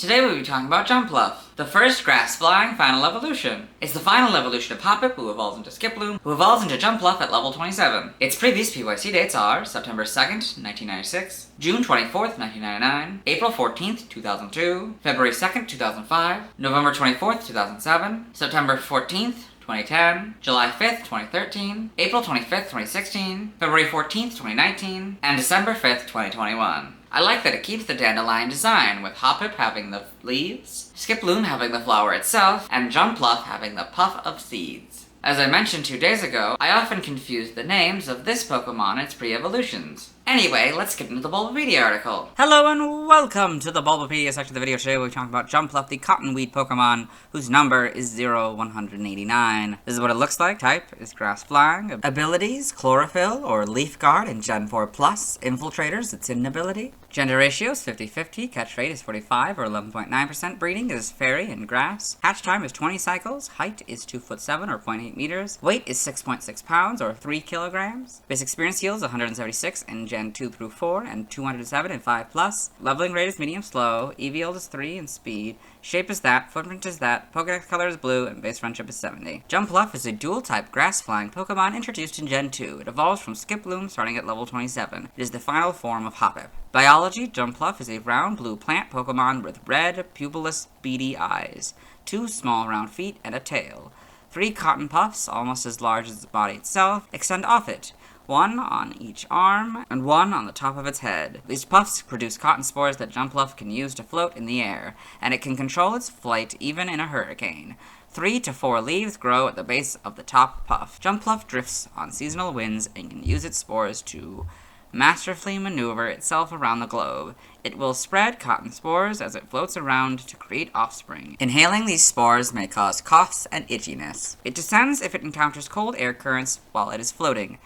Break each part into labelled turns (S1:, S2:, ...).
S1: Today we'll be talking about Jumpluff, the first grass-flying final evolution. It's the final evolution of Hoppip, who evolves into Skiploom, who evolves into Jumpluff at level 27. Its previous PYC dates are September 2nd, 1996, June 24th, 1999, April 14th, 2002, February 2nd, 2005, November 24th, 2007, September 14th, 2010, July 5th, 2013, April 25th, 2016, February 14th, 2019, and December 5th, 2021. I like that it keeps the dandelion design, with Hoppip having the leaves, Skiploom having the flower itself, and Jumpluff having the puff of seeds. As I mentioned 2 days ago, I often confuse the names of this Pokémon and its pre-evolutions. Anyway, let's get into the Bulbapedia article. Hello and welcome to the Bulbapedia section of the video. Today we'll be talking about Jumpluff, the cottonweed Pokemon, whose number is 0189. This is what it looks like. Type is grass flying. Abilities, chlorophyll or leaf guard in Gen 4 Plus. Infiltrators, its in ability. Gender ratio is 50-50. Catch rate is 45 or 11.9%. Breeding is fairy and grass. Hatch time is 20 cycles. Height is 2'7" or 0.8 meters. Weight is 6.6 pounds or 3 kilograms. Basic experience heal is 176 in Gen 2 through 4 and 207 in 5 plus. Leveling rate is medium slow. EV yield is 3 and speed. Shape is that. Footprint is that. Pokédex color is blue and base friendship is 70. Jumpluff is a dual-type grass-flying Pokemon introduced in Gen 2. It evolves from Skiploom starting at level 27. It is the final form of Hoppip. Biology, Jumpluff is a round blue plant Pokemon with red, pupilless, beady eyes, 2 small round feet, and a tail. 3 cotton puffs, almost as large as the body itself, extend off it, 1 on each arm, and 1 on the top of its head. These puffs produce cotton spores that Jumpluff can use to float in the air, and it can control its flight even in a hurricane. 3 to 4 leaves grow at the base of the top puff. Jumpluff drifts on seasonal winds and can use its spores to masterfully maneuver itself around the globe. It will spread cotton spores as it floats around to create offspring. Inhaling these spores may cause coughs and itchiness. It descends if it encounters cold air currents while it is floating.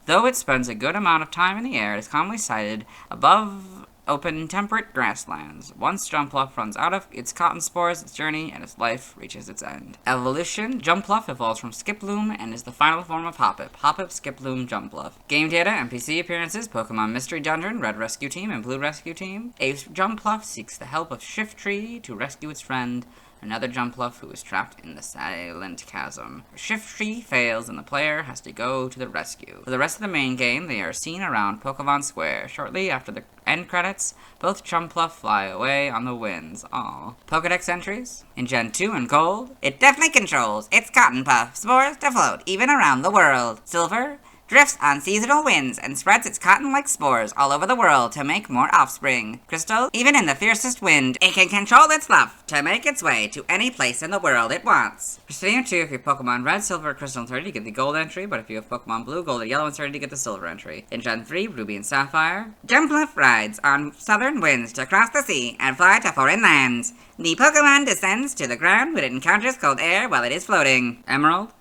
S1: Though it spends a good amount of time in the air, it is commonly sighted above open, temperate grasslands. Once Jumpluff runs out of its cotton spores, its journey and its life reaches its end. Evolution, Jumpluff evolves from Skiploom and is the final form of Hoppip. Hoppip, Skiploom, Jumpluff. Game data, NPC appearances, Pokemon Mystery Dungeon, Red Rescue Team and Blue Rescue Team. A Jumpluff seeks the help of Shiftry to rescue its friend, another Jumpluff who is trapped in the Silent Chasm. Shiftry fails and the player has to go to the rescue. For the rest of the main game, they are seen around Pokemon Square. Shortly after the end credits, both Jumpluff fly away on the winds. Aww. Pokédex entries. In Gen 2 and Gold, it deftly controls its cotton puff spores to float even around the world. Silver drifts on seasonal winds and spreads its cotton-like spores all over the world to make more offspring. Crystal, even in the fiercest wind, it can control its fluff to make its way to any place in the world it wants. For Stadium 2, if you have Pokemon Red, Silver, Crystal, and 30, you get the Gold entry, but if you have Pokemon Blue, Gold, and Yellow, and 30, you get the Silver entry. In Gen 3, Ruby and Sapphire, Jumpluff rides on southern winds to cross the sea and fly to foreign lands. The Pokemon descends to the ground when it encounters cold air while it is floating. Emerald,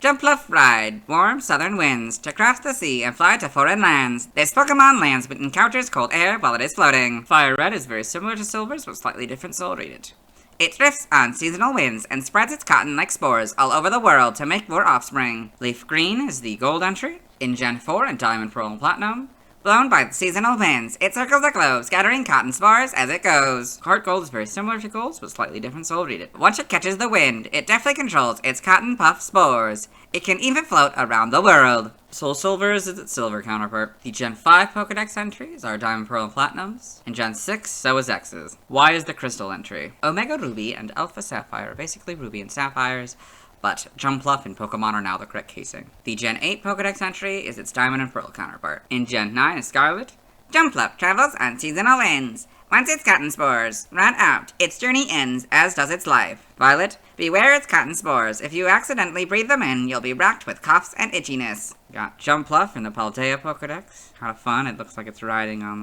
S1: Jumpluff ride warm southern winds to cross the sea and fly to foreign lands. This Pokemon lands but encounters cold air while it is floating. Fire Red is very similar to Silver's but slightly different, so I'll read it. It drifts on seasonal winds and spreads its cotton-like spores all over the world to make more offspring. Leaf Green is the Gold entry. In Gen 4 and Diamond, Pearl, and Platinum, blown by the seasonal winds, it circles the globe, scattering cotton spores as it goes. Heart Gold is very similar to Gold's, but slightly different, so I'll read it. Once it catches the wind, it deftly controls its cotton puff spores. It can even float around the world. Soul Silver is its Silver counterpart. The Gen 5 Pokédex entries are Diamond, Pearl, and Platinums. In Gen 6, so is X's. Y is the Crystal entry. Omega Ruby and Alpha Sapphire are basically Ruby and Sapphires, but Jumpluff and Pokemon are now the correct casing. The Gen 8 Pokédex entry is its Diamond and Pearl counterpart. In Gen 9 is Scarlet. Jumpluff travels on seasonal winds. Once its cotton spores run out, its journey ends, as does its life. Violet, beware its cotton spores. If you accidentally breathe them in, you'll be racked with coughs and itchiness. Got Jumpluff in the Paldea Pokédex. Kind of fun. It looks like it's riding on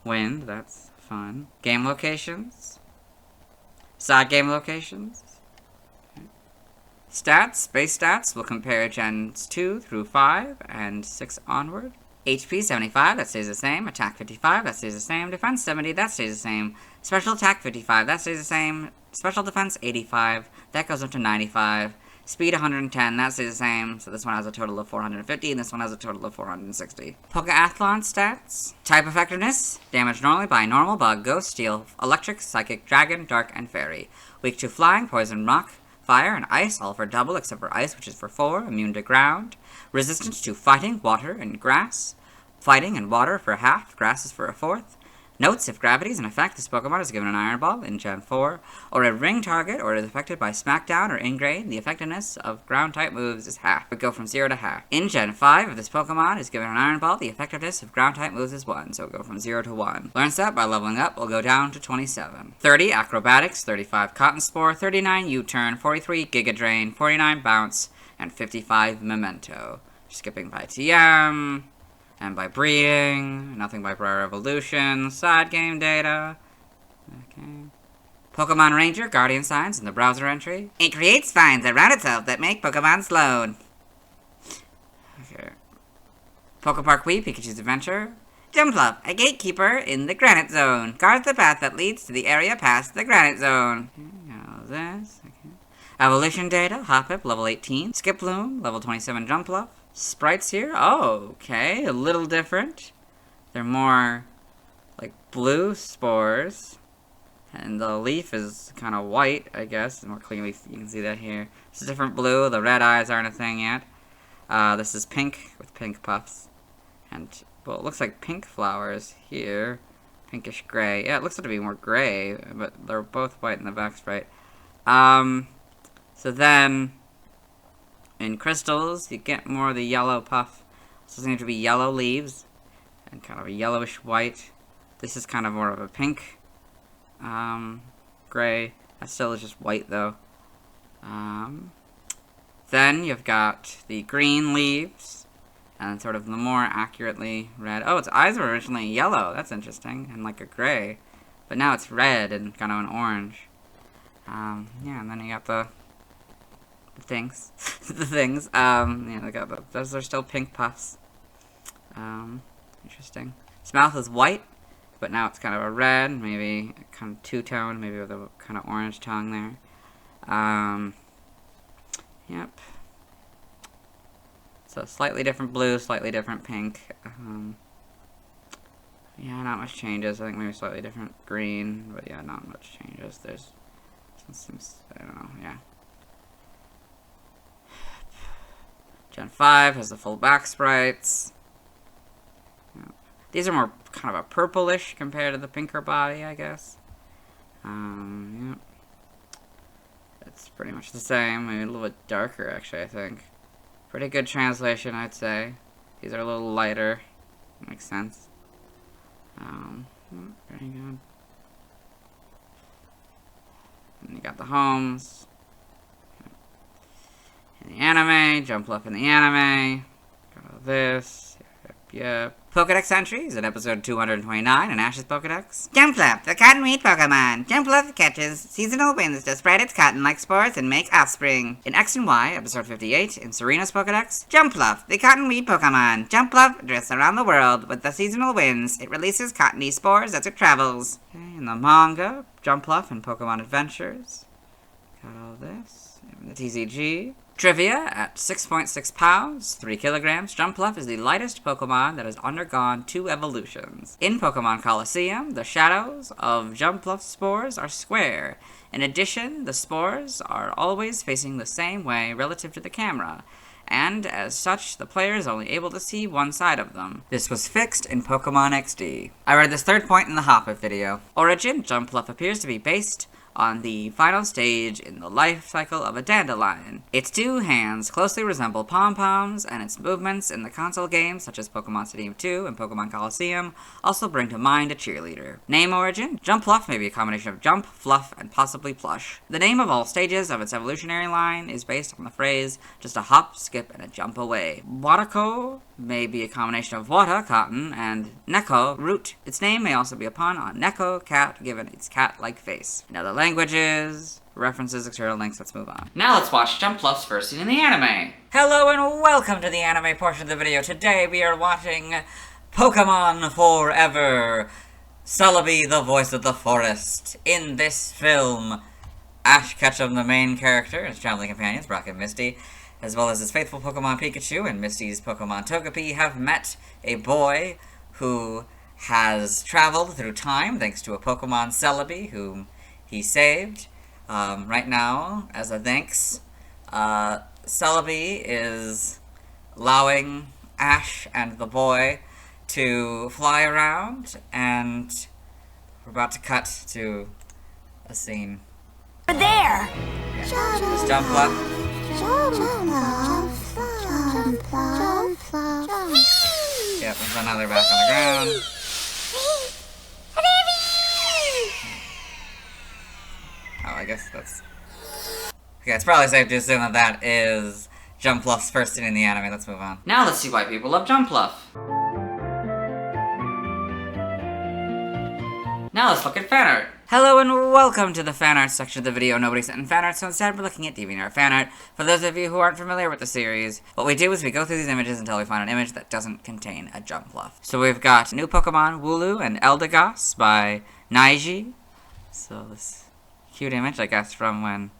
S1: the wind. That's fun. Game locations. Side game locations. Stats, base stats, will compare Gens 2 through 5 and 6 onward. HP 75, that stays the same. Attack 55, that stays the same. Defense 70, that stays the same. Special attack 55, that stays the same. Special defense 85, that goes up to 95. Speed 110, that stays the same. So this one has a total of 450, and this one has a total of 460. Pokeathlon stats. Type effectiveness. Damage normally by normal, bug, ghost, steel, electric, psychic, dragon, dark, and fairy. Weak to flying, poison, rock, fire, and ice, all for double except for ice, which is for 4. Immune to ground. Resistance to fighting, water, and grass. Fighting and water for half, grass is for a 4th. Notes: if gravity is in effect, this Pokemon is given an Iron Ball in Gen 4, or a ring target, or is affected by Smackdown or Ingrade, the effectiveness of ground-type moves is half. It would go from 0 to half. In Gen 5, if this Pokemon is given an Iron Ball, the effectiveness of ground-type moves is 1, so it will go from 0 to 1. Learn Stat by leveling up will go down to 27. 30 Acrobatics, 35 Cotton Spore, 39 U-Turn, 43 Giga Drain, 49 Bounce, and 55 Memento. Skipping by TM. And by breeding, nothing by prior evolution, side game data. Okay. Pokemon Ranger, Guardian Signs in the browser entry. It creates vines around itself that make Pokemon slow. Okay. Pokepark Pikachu's Adventure. Jumpluff, a gatekeeper in the Granite Zone. Guards the path that leads to the area past the Granite Zone. This. Okay. Evolution data, Hoppip, level 18. Skiploom, level 27 Jumpluff. Sprites here? Oh, okay. A little different. They're more like blue spores. And the leaf is kind of white, I guess. More clearly, you can see that here. It's a different blue. The red eyes aren't a thing yet. This is pink with pink puffs. And, well, it looks like pink flowers here. Pinkish gray. Yeah, it looks like to be more gray, but they're both white in the back sprite. So then, in crystals, you get more of the yellow puff. So seems to be yellow leaves and kind of a yellowish white. This is kind of more of a pink, gray. That still is just white though. Then you've got the green leaves and sort of the more accurately red. Oh, its eyes were originally yellow. That's interesting, and like a gray, but now it's red and kind of an orange. Yeah, and then you got the things. The things. Yeah, they got those are still pink puffs. Interesting. Its mouth is white, but now it's kind of a red, maybe kind of two-tone, maybe with a kind of orange tongue there. Yep. So slightly different blue, slightly different pink. Yeah, not much changes. I think maybe slightly different green, but yeah, not much changes. There's some, I don't know, yeah. Gen 5 has the full back sprites. Yep. These are more kind of a purplish compared to the pinker body, I guess. Yep. It's pretty much the same, maybe a little bit darker, actually, I think. Pretty good translation, I'd say. These are a little lighter. Makes sense. Very good. And you got the homes. In the anime, Jumpluff in the anime. Got all this. Yep. Pokedex entries in episode 229 in Ash's Pokedex. Jumpluff, the cottonweed Pokemon. Jumpluff catches seasonal winds to spread its cotton like spores and make offspring. In X and Y, episode 58 in Serena's Pokedex. Jumpluff, the cottonweed Pokemon. Jumpluff drifts around the world with the seasonal winds. It releases cottony spores as it travels. Okay, in the manga, Jumpluff and Pokemon Adventures. Got all this. In the TCG. Trivia, at 6.6 pounds, 3 kilograms, Jumpluff is the lightest Pokemon that has undergone 2 evolutions. In Pokemon Coliseum, the shadows of Jumpluff spores are square. In addition, the spores are always facing the same way relative to the camera, and as such, the player is only able to see one side of them. This was fixed in Pokemon XD. I read this third point in the Hoppip video. Origin, Jumpluff appears to be based on the final stage in the life cycle of a dandelion. Its 2 hands closely resemble pom-poms, and its movements in the console games, such as Pokemon Stadium 2 and Pokemon Coliseum, also bring to mind a cheerleader. Name origin, Jumpluff may be a combination of jump, fluff, and possibly plush. The name of all stages of its evolutionary line is based on the phrase, just a hop, skip, and a jump away. Watako may be a combination of wata, cotton, and neko, root. Its name may also be a pun on neko, cat, given its cat-like face. In other languages, references, external links, let's move on. Now let's watch Jumpluff's first scene in the anime. Hello and welcome to the anime portion of the video. Today we are watching Pokemon Forever. Celebi, the voice of the forest. In this film, Ash Ketchum, the main character, his traveling companions, Brock and Misty, as well as his faithful Pokemon Pikachu and Misty's Pokemon Togepi, have met a boy who has traveled through time thanks to a Pokemon Celebi whom he saved. Right now, as a thanks, Celebi is allowing Ash and the boy to fly around, and we're about to cut to a scene.
S2: There!
S1: Yeah. Just Jumpluff. Yep, and so now they're back on the ground. Oh, I guess that's... Okay, it's probably safe to assume that that is Jumpluff's first scene in the anime. Let's move on. Now let's see why people love Jumpluff. Now let's look at fan art. Hello and welcome to the fan art section of the video. Nobody sent in fan art, so instead we're looking at DeviantArt fan art. For those of you who aren't familiar with the series, what we do is we go through these images until we find an image that doesn't contain a Jumpluff. So we've got new Pokemon, Wooloo and Eldegoss by Naiji. So this cute image, I guess, from when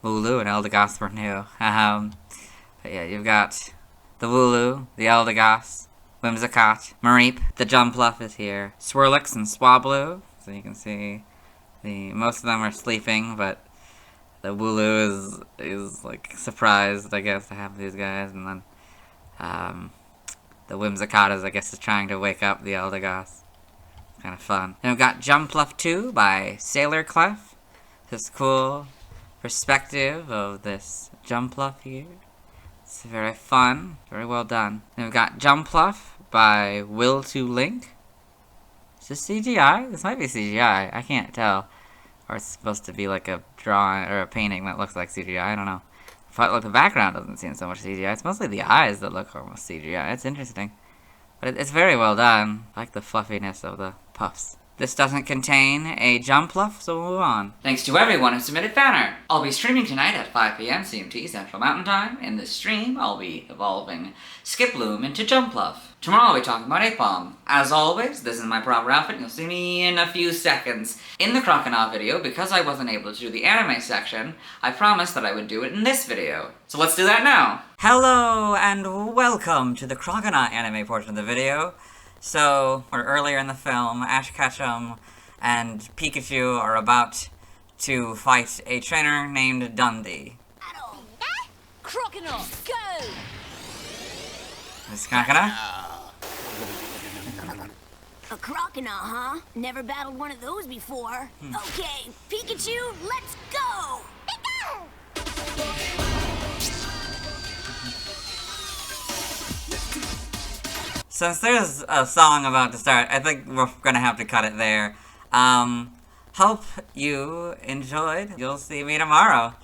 S1: Wooloo and Eldegoss were new. But yeah, you've got the Wooloo, the Eldegoss, Whimsicott, Mareep, the Jumpluff is here, Swirlix and Swablu. So you can see most of them are sleeping, but the Wooloo is like surprised, I guess, to have these guys, and then the Whimsicott is, I guess, is trying to wake up the Eldegoss. It's kind of fun. Then we've got Jumpluff 2 by Sailor Clef. This cool perspective of this Jumpluff here. It's very fun, very well done. Then we've got Jumpluff by Will to Link. Is this CGI? This might be CGI. I can't tell. Or it's supposed to be like a drawing or a painting that looks like CGI. I don't know. But like the background doesn't seem so much CGI. It's mostly the eyes that look almost CGI. It's interesting. But it's very well done. I like the fluffiness of the puffs. This doesn't contain a Jumpluff, so we'll move on. Thanks to everyone who submitted fan art. I'll be streaming tonight at 5 p.m. CMT Central Mountain Time. In this stream, I'll be evolving Skiploom into Jumpluff. Tomorrow I'll be talking about Apom. As always, this is my proper outfit, and you'll see me in a few seconds. In the Croconaw video, because I wasn't able to do the anime section, I promised that I would do it in this video. So let's do that now. Hello, and welcome to the Croconaw Anime portion of the video. So, or earlier in the film, Ash Ketchum and Pikachu are about to fight a trainer named Dundee.
S2: Croconaw, go!
S1: This Croconaw?
S2: A Croconaw, huh? Never battled one of those before. Okay, Pikachu, let's go!
S1: Since there's a song about to start, I think we're gonna have to cut it there. Hope you enjoyed. You'll see me tomorrow.